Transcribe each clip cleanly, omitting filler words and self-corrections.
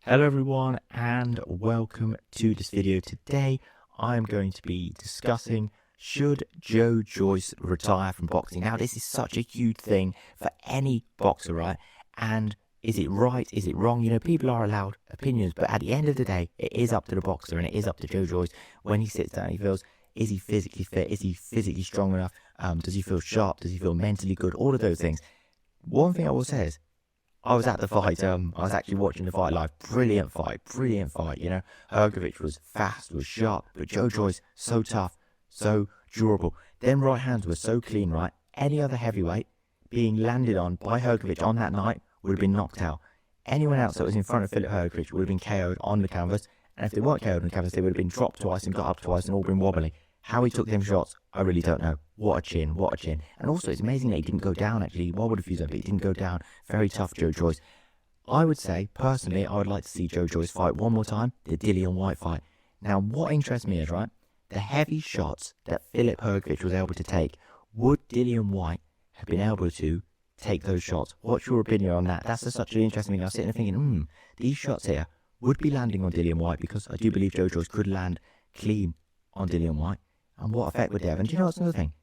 Hello everyone and welcome to this video. Today I'm going to be discussing, should Joyce retire from boxing? Now this is such a huge thing for any boxer, right? And is it right? Is it wrong? You know, people are allowed opinions, but at the end of the day, it is up to the boxer and it is up to Joyce when he sits down. He feels, is he physically fit? Is he physically strong enough? Does he feel sharp? Does he feel mentally good? All of those things. One thing I will say is, I was at the fight, I was actually watching the fight live. Brilliant fight, you know. Hrgović was fast, was sharp, but Joyce, so tough, so durable. Them right hands were so clean, right? Any other heavyweight being landed on by Hrgović on that night would have been knocked out. Anyone else that was in front of Hrgović would have been KO'd on the canvas, and if they weren't KO'd on the canvas, they would have been dropped twice and got up twice and all been wobbly. How he took them shots, I really don't know. What a chin, what a chin. And also, it's amazing that he didn't go down, actually. Well, would have used that, but he didn't go down. Very tough, Joyce. I would say, personally, I would like to see Joyce fight one more time, the Dillian Whyte fight. Now, what interests me is, right, the heavy shots that Hrgović was able to take. Would Dillian Whyte have been able to take those shots? What's your opinion on that? That's such an interesting thing. I was sitting there thinking, these shots here would be landing on Dillian Whyte, because I do believe Joyce could land clean on Dillian Whyte. And what effect would they have? And do you know what's another thing?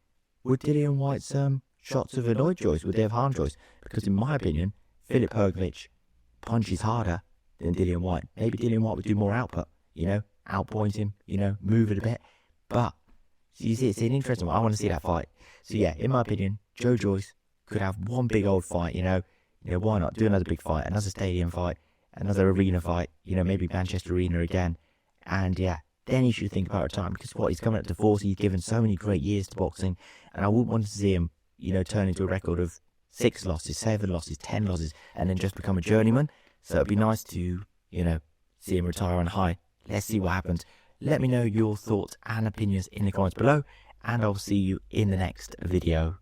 Would Dillian Whyte's shots have annoyed Joyce? Would they have harmed Joyce? Because in my opinion, Hrgović punches harder than Dillian Whyte. Maybe Dillian Whyte would do more output, you know, outpoint him, you know, move it a bit. But, so you see, it's an interesting one. I want to see that fight. So yeah, in my opinion, Joyce could have one big old fight, you know, why not? Do another big fight, another stadium fight, another arena fight, you know, maybe Manchester Arena again. And yeah, then he should think about retirement, because what, he's coming up to 40, he's given so many great years to boxing, and I wouldn't want to see him, you know, turn into a record of 6 losses, 7 losses, 10 losses, and then just become a journeyman. So it'd be nice to, you know, see him retire on high. Let's see what happens. Let me know your thoughts and opinions in the comments below, and I'll see you in the next video.